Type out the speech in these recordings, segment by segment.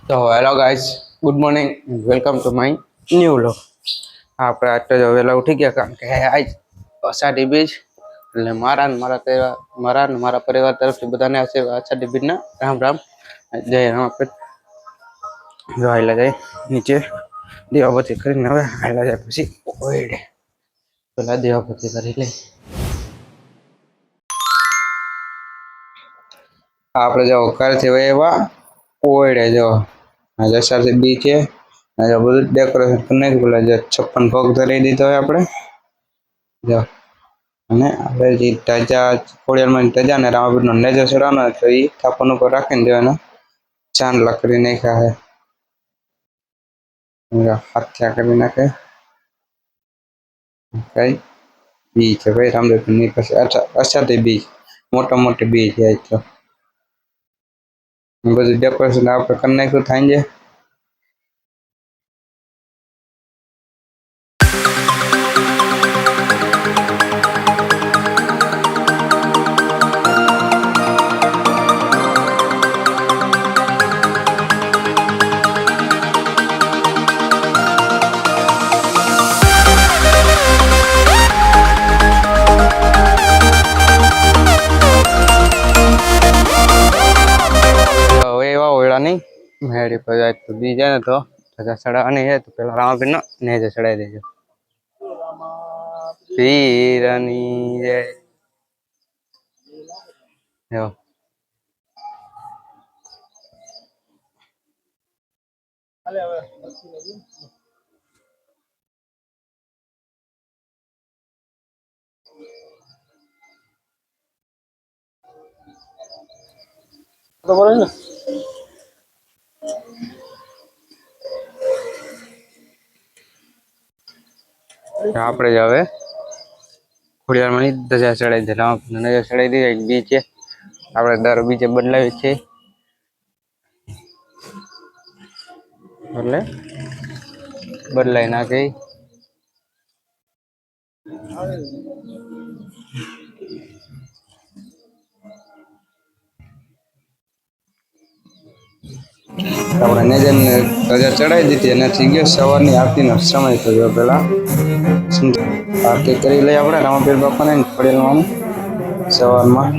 તો hello guys, good morning, welcome to my new vlog. આપણે આજ તો વહેલા ઉઠી ગયા કારણ કે આજ અષાઢી બીજ એટલે મારા પરિવાર તરફથી બધાને અષાઢી બીજના રામ રામ. જય રામ. આપણે હાઈલા જાય નીચે દીવાબત્તી કરીને હવે હાઈલા જાય પછી ઓયડે પેલા દીવાબત્તી કરી લઈ. આપણે જો ઘરથી એવા ઓયડે જો જસાથી બી છે બધું ડેકોરેશન કરી નાખ્યું. પેલા જે 56 ભોગ ધરી દીધો હોય આપણે જો. અને આપણે જે ધજા ખોડિયારમાં ધજા ને રામાપીરનો નેજો ચડાવવાનો તો એ થાપણ ઉપર રાખીને દેવાના. ચાંદ લકડી નાખ્યા છે હાથ્યા કરી નાખે કઈ બી છે ભાઈ રામદેવ ની પાસે અષાઢી બીજ મોટા મોટી બીજ છે. તો બધું ડેકોરેશન આપણે કરી નાખ્યું થાય છે. એવા ઓયડા નહીં મેળી પર જાય તો બી જાય ને તો ધજા ચડાવવાની છે. તો પેલા રામાપીરનો નેજો ચડાવી દેજો. પીરની જય. જો તો બોલે ને આપણે જ હવે ખોડિયારમાં ધજા ચડાવી દે રામાપીરનો નેજો ચડાવી દઈએ. એક બી છે આપણે દર બીજે બદલાવી છે એટલે બદલાઈ નાખે. આપણે નેજાને ધજા ચડાવી દીધી અને થઈ ગયો સવારની આરતીનો સમય થયો. પેલા આરતી કરી લઈએ આપણે રામાપીર બાપાને ખોડિયારમાં સવારમાં.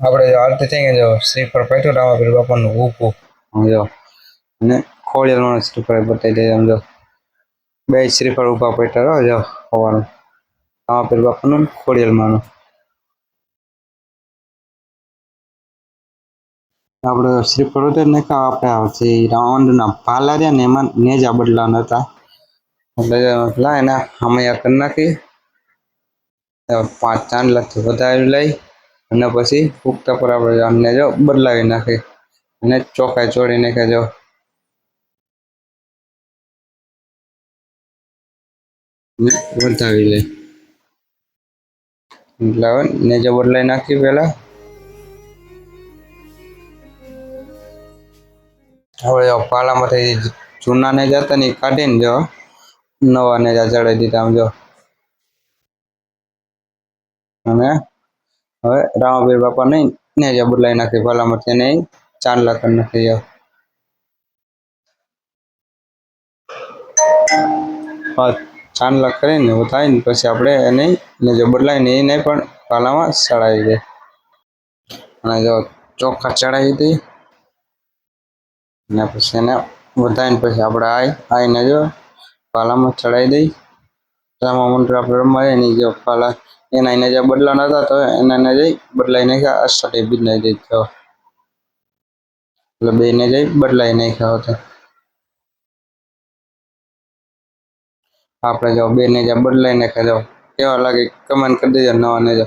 આપણે આરતી થઈ ગઈ જો શ્રીફળ પેટ્યું રામાપીર બાપાનું ઊભું જો અને ખોડિયારમાં શ્રીફળ બતાવી દે આમ જો બે શ્રીફળ ઊભા પેટ્યા જો હોવાનું રામાપીર બાપાનું ખોડિયાલમાંનું આપણે શ્રીફળ ઉતર ને આપણે આવશે રાવણના ભાલા રહ્યા ને એમાં નેજા બદલાવાના હતા એટલે લાય ને અમે કરી નાખી 5 ચાંદલાથી વધારે લઈ અને પછી પુખ્તા પર આપણે આમને જો બદલાવી નાખી અને ચોખાઈ ચોળી નાખે જો વધાવી લે એટલે હવે ને જો બદલાઈ નાખી પેલા હવે જો પાલામાંથી જૂના ને જતા ને કાઢીને જો નવા ને ચડાવી દીધા આમ જો અને હવે રામાપીર બાપા નહીં ને જે બદલાઈ નાખી પાલામાંથી ને ચાંદલા કરી નાખી જો ચાંદલા કરીને ઉતારીને પછી આપણે એને ને જો બદલાઈને એને પણ પાલામાં ચડાવી દે અને જો ચોખા ચડાવી દઈ ને પછી એને વધારીને પછી આપણે આઈને જો પાલામાં ચડાવી દઈ રામા મંત્ર આપણે રમવા એની જો પાલા એના એને જે બદલા નતા તો એના જઈ બદલાઈ નાખ્યા અષાઢી બીજ ને જઈ એટલે બે ને જઈ બદલાઈ નાખ્યા હતા આપણે જો બે ને જે બદલાઈ નાખ્યા જો કેવા લાગે કમેન્ટ કરી દેજો નવા ને જો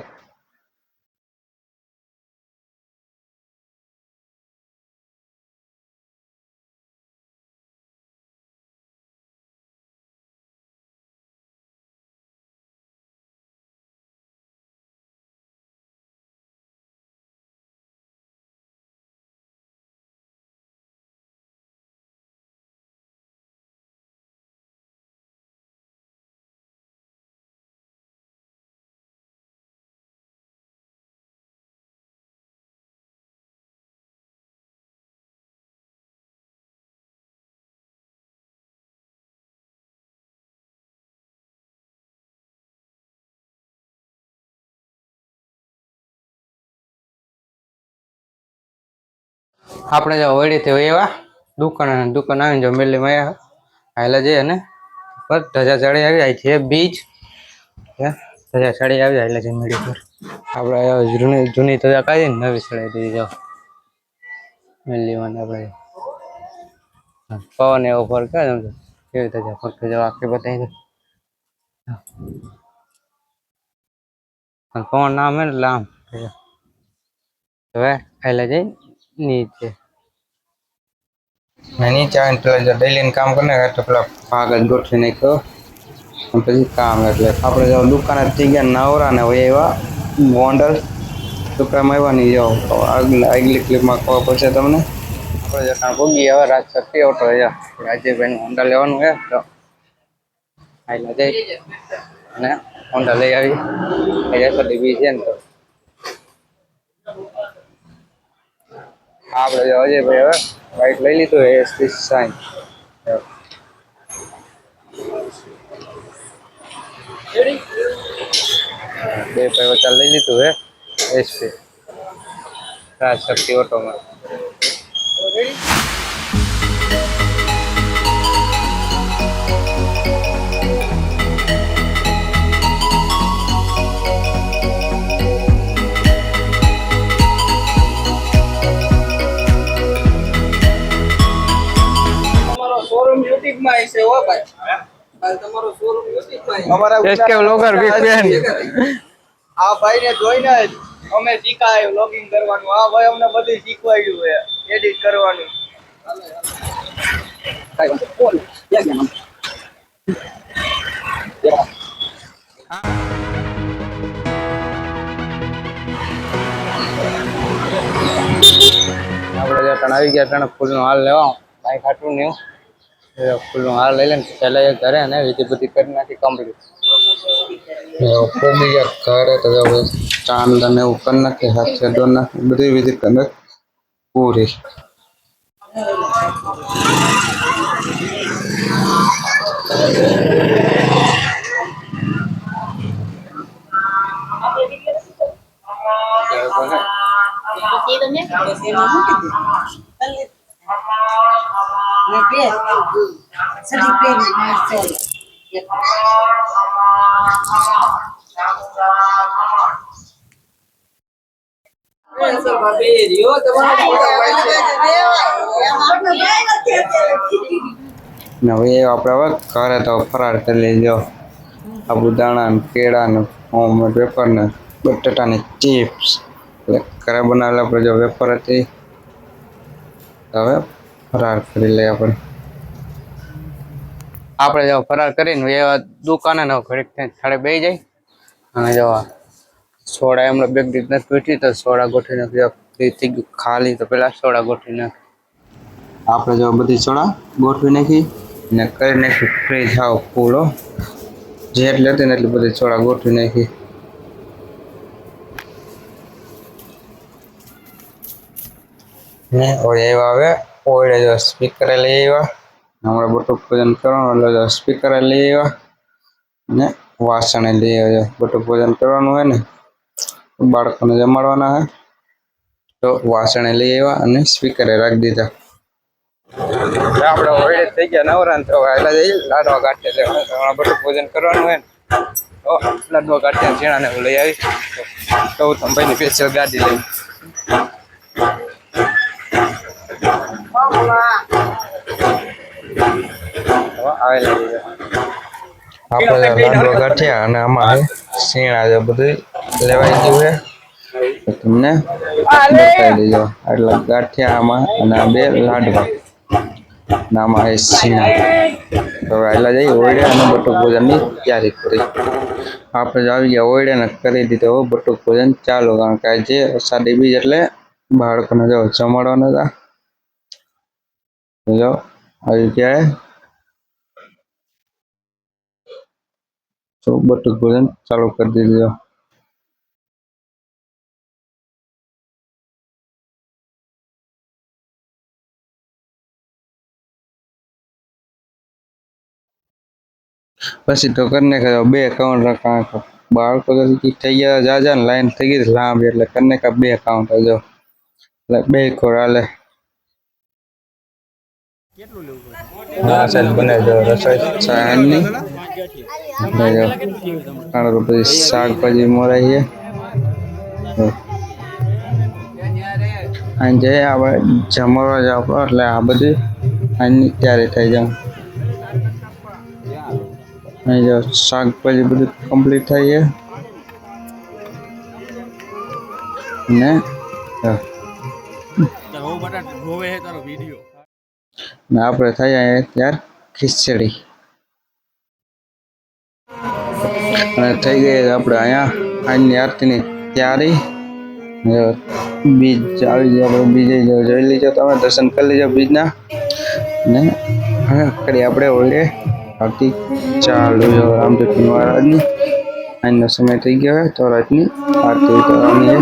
આપણે જો વળીથી એવા દુકાન આવીને જો મેલીમાં આવ્યા હાલે જઈએ ને પર ધજા ચડી આવી જાય છે બીજ ધજા ચડી આવી જાય એટલે છે મેળી પર આપણે જૂની ધજા કાઢીને નવી ચડાવી દીધી જાઓ મેલીમાં આપણે પવન એવો ફરક કેવી ધજા ફરકે જાવ આખી બતાવી દે પવન ના આવે ને એટલે આમ હવે હાલે જઈ નીચે નીચે આવીને પેલા જો ડેલી કામ કરીને તો પેલા ભાગ જ ગોઠવી નાખ્યો પછી કામ એટલે આપણે જો દુકાને થઈ ગયા નવરા ને હોય એવા ગોંડલ દુકાનમાં આવ્યા નહીં જાઓ આગલી ક્લિપમાં ખબર પડશે તમને આપણે જતા ભોગી હવે રાજશક્તિ ઓટો રાજ્યભાઈ હોન્ડા લેવાનું હે તો આયલા જઈ અને હોન્ડા લઈ આવી બી છે ને તો આપણે અજયભાઈ હવે બાઇક લઈ લીધું એસપી સાઈન બે ભાઈ વચ્ચે લઈ લીધું હે એસપી રાજશક્તિ ઓટોમાં શોરૂમ યુટ્યુબ માં છે હો ભાઈ તમારો શોરૂમ યુટ્યુબ માં અમારા એસકે વ્લોગર બિગ ફેન આ ભાઈ ને જોઈને અમે શીખાય વ્લોગિંગ કરવાનું આ ભાઈ અમને બધું શીખવાડ્યું છે એડિટ કરવાનું બોલ આપણે આવી ગયા તને ફૂલનો હાલ લેવા બાઈક હાટું ને ફૂલનો હાર લઈ લે ને પહેલા એ ઘરે અને વિધિ બધી કરી નાખી કમ્પ્લીટ બીજા ઘરે તો ચાંદ ને એવું કરી નાખે હાથ દોર નાખે બધી વિધિ કરી નાખે પૂરી હવે આપણે ઘરે તો ફરાર કરી લેજો સાબુદાણા ને કેળા ને વેફર ને બટાટાની ચિપ્સ એટલે ઘરે બનાવેલા આપણે જો વેફર હતી હવે ફરાર કરી લઈએ આપણે જો ફરાર કરીને એવા દુકાને ન ઘડીક થાળે બેસી જાય અને જો સોડા એમણે બેગ નથી પીટી તો સોડા ગોઠવી નાખી થઈ ગયું ખાલી તો પેલા સોડા ગોઠવી નાખી આપણે જો બધી સોડા ગોઠવી નાખી ને કરી નાખી ફ્રીજ હાવ ફૂલ જેટલી હતી ને એટલી બધી સોડા ગોઠવી નાખી ને એવા આવે ઓળે જો સ્પીકર લઈ આવ્યા હમણાં બટુક પૂજન કરવાનું એટલે સ્પીકર લઈ આવ્યા ને વાસણ લઈ આવ્યા બટુક પૂજન કરવાનું હોય ને બાળકોને જમાડવાના હોય તો વાસણ લઈ આવ્યા અને સ્પીકરે રાખી દીધા આપણે ઓળે થઈ ગયા નવરા તો વહેલા જઈએ લાડવા ગાંઠિયા લેવા બટુક પૂજન કરવાનું હોય ને તો લાડવા ગાંઠિયા ઝીણાને લઈ આવી તો ભાઈની સ્પેશિયલ ગાડી લઈ આપણે લાડવા ગાંઠિયા અને આમાં શીણા જે બધું લેવાઈ ગયું છે તમને બતાવી દેજો એટલે ગાંઠિયા આમાં અને આ બે લાડવા આમાં એ શીણા તો આટલા જઈ ઓળે અને બટુક ભોજનની તૈયારી કરી આપણે આવી ગયા ઓળે ને કરી દીધો બટુક ભોજન ચાલુ કારણ કે આજે અષાઢી બીજ એટલે બાળકોને જો જમાડવાના હતા જો આવી ગયા તો બટુક ભોજન ચાલુ કરી દીધું પછી તો કરીને બે કાઉન્ટ રાખા બાળકો થઈ ગયા જાજા ને લાઈન થઈ ગઈ લાંબી એટલે કરીને બે કાઉન્ટ જો એટલે બે કોર હાલે હા સાહેબ બને જો રસોઈ સાહેબની પછી શાકભાજી મોરાઈએ આજે આપણે જમવા જાવ એટલે આ બધી આની તૈયારી થઈ જાય અહીં જો શાકભાજી બધું કમ્પ્લીટ થઈ છે ને આપણે થઈ ત્યાર ખીચડી અને થઈ ગઈ આપણે અહીંયા આજની આરતીની તૈયારી બીજ આવી જાય આપણે બીજે જોઈ લીજો તમે દર્શન કરી લીજો બીજના ને હવે કરી આપણે ઓળે આરતી ચાલુ રામદેવ મહારાજની આજનો સમય થઈ ગયો હોય તો રાતની આરતી કરવાની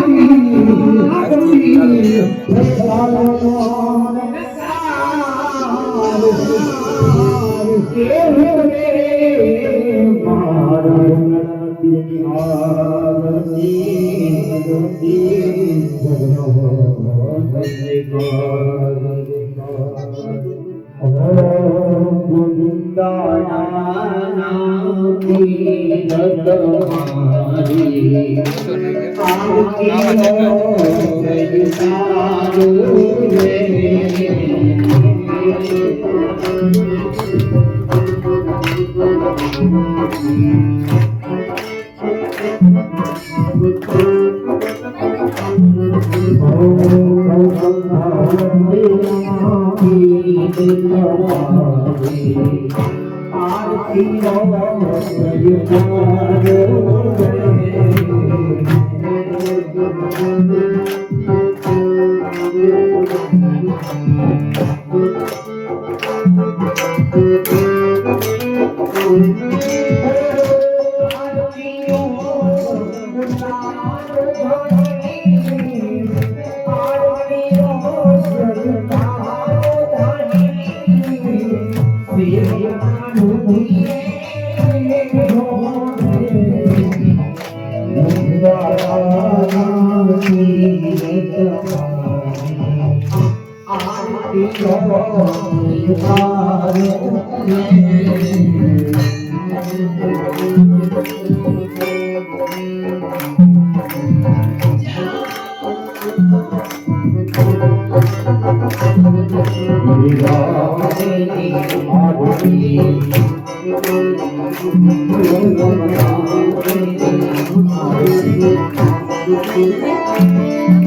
Thank you.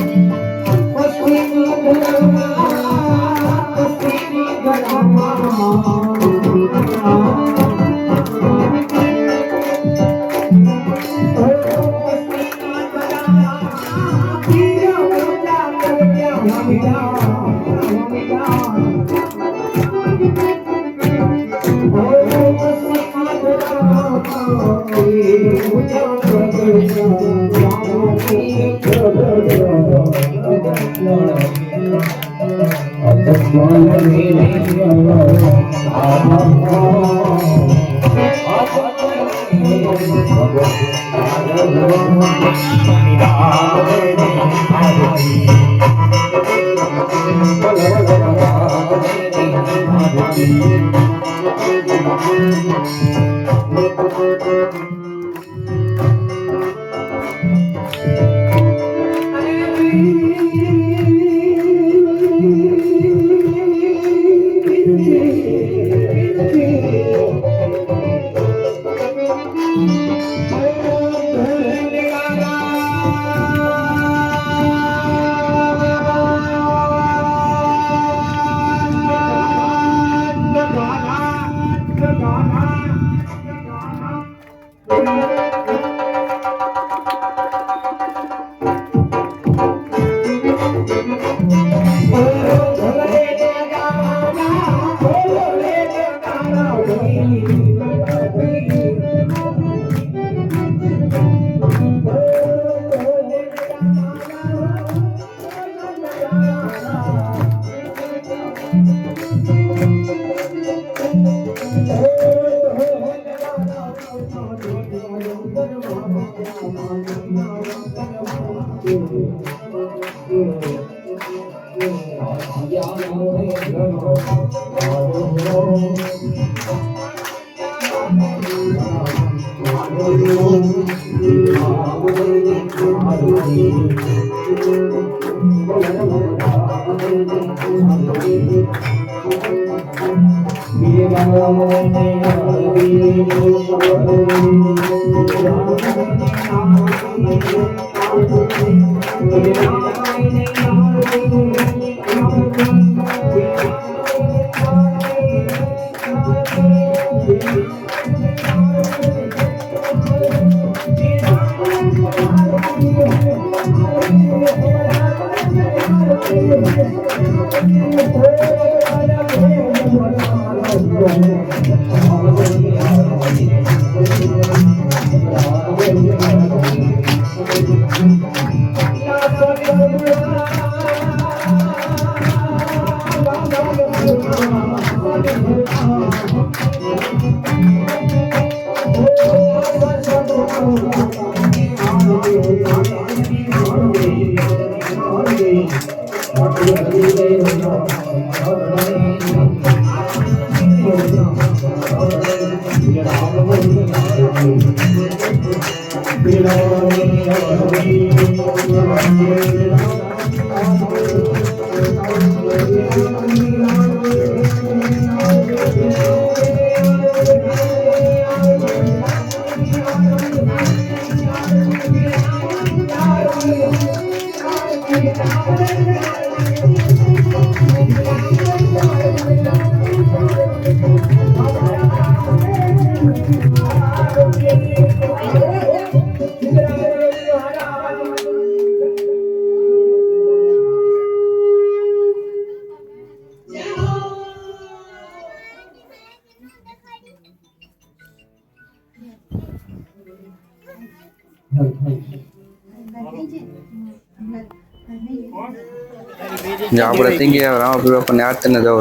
આપણે થઈ ગયા રામાપીર બાપાને આરતીને જો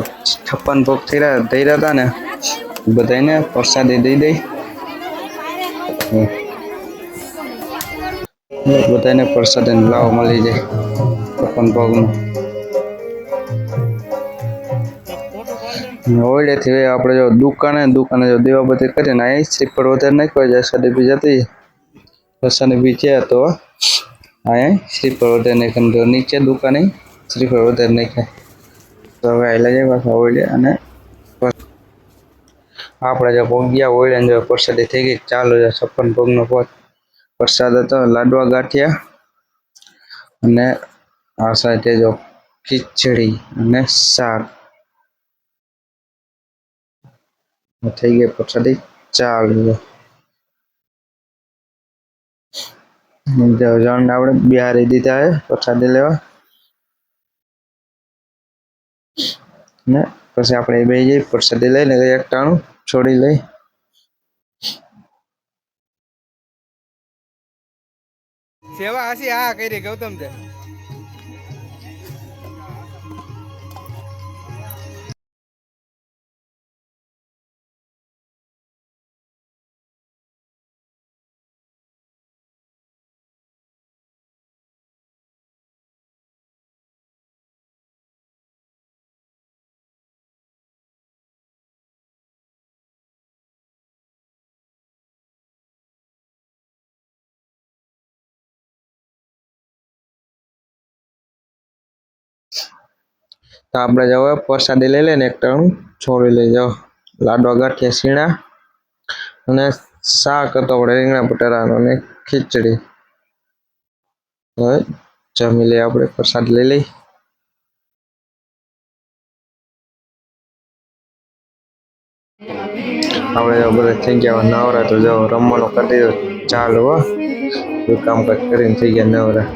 56 ભોગ થઈ રહ્યા હતા ને બધાને પ્રસાદી દઈ દઈ બધાને પ્રસાદી લાવ મળી જાય 56 ભોગનું ઓળેથી આપણે જો દુકાને જો દીવાબત્તી કરીને અહીં શ્રીફળ વધારે નાખ્યો જાય સાડી બી જતી પ્રસાદી બી છે તો અહીંયા શ્રીફળ વધારે નાખીને નીચે દુકાને શ્રીફળ વધારે નાખાય તો હવે આવેલા જાય પાછા ઓળે અને આપણે જો ભોગિયા ઓળે જો પ્રસાદી થઈ ગઈ ચાલુ છે 56 ભોગનો પ્રસાદ હતો લાડવા ગાંઠિયા અને આ સાથે જો ખીચડી અને શાક થઈ ગઈ પ્રસાદી ચાલુ જણ આપણે બિહારી દીધા પ્રસાદી લેવા ને પછી આપણે બે જઈ પ્રસાદી લઈને એક ટાણું છોડી લઈ. સેવા હસી હા કરી ગૌતમ તે તો આપણે જવા પ્રસાદી લઈ લઈને એક ટાણું છોડી લઈ જાઓ. લાડવા ગાંઠિયા સીણા અને શાક હતો આપણે રીંગણા બટાટાનો અને ખીચડી. હવે જમી લઈએ આપણે પ્રસાદ લઈ લઈ. આપણે બધા થઈ ગયા નવરા તો જાઓ રમવાનું કરી દીધો ચાલુ હો. કામકાજ કરીને થઈ ગયા નવરા.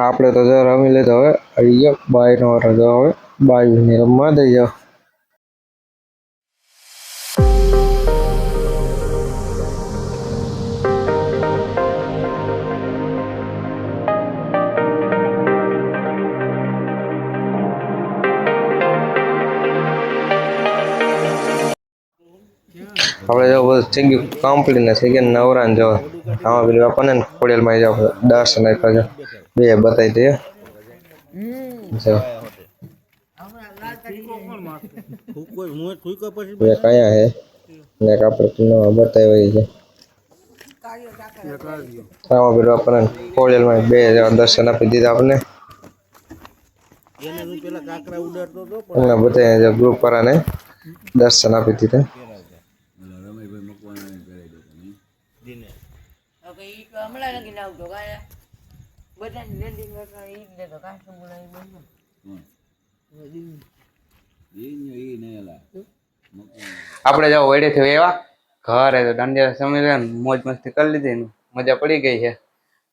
આપણે તો જો રમી લીધો, હવે આવી ગયો બાય નો રજો, હવે બાય ને રમવા દઈ જાઓ. આપણે જો બધું થઈ ગયું કમ્પ્લીટ ને થઈ ગયા નવરા ને જો આમાં પેલી આપણને ખોડિયાલમાં જાવ દર્શન આપ્યા છે બે બતાવી દઈએ જો બે કયા હે ને આપણે બતાવી છે આમાં પેલું આપણને ખોડિયાલમાં બે દર્શન આપી દીધા આપણને એમના બધા ગ્રુપ વાળાને દર્શન આપી દીધા. આપણે જો વડેથી એવા ઘરે તો દાંડિયા સમય મોજ મસ્તી કરી લીધી ને મજા પડી ગઈ છે.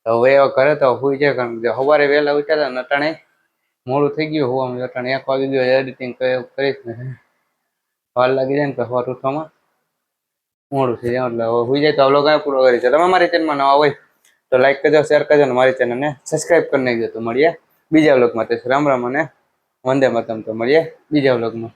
તો હવે એવા ઘરે તો હુઈ જાય કારણ કે સવારે વહેલા ઉઠ્યા હતા અટાણે મોડું થઈ ગયું હું અટાણે 1 વાગી ગયો એડિટિંગ કરીશ ને વાર લાગી જાય ને તો સવાર ઉઠવામાં મોડું થઈ જાય એટલે હવે હુઈ જાય તો વ્લોગ પૂરો કરી છે. તમે મારી ચેનલમાં નવા હોય તો લાઈક કરજો શેર કરજો અને મારી ચેનલને સબસ્ક્રાઈબ કરી નાખજો. તો મળીએ બીજા વ્લોગમાં. રામ રામ અને વંદે માતરમ. તો મળીએ બીજા વ્લોગમાં.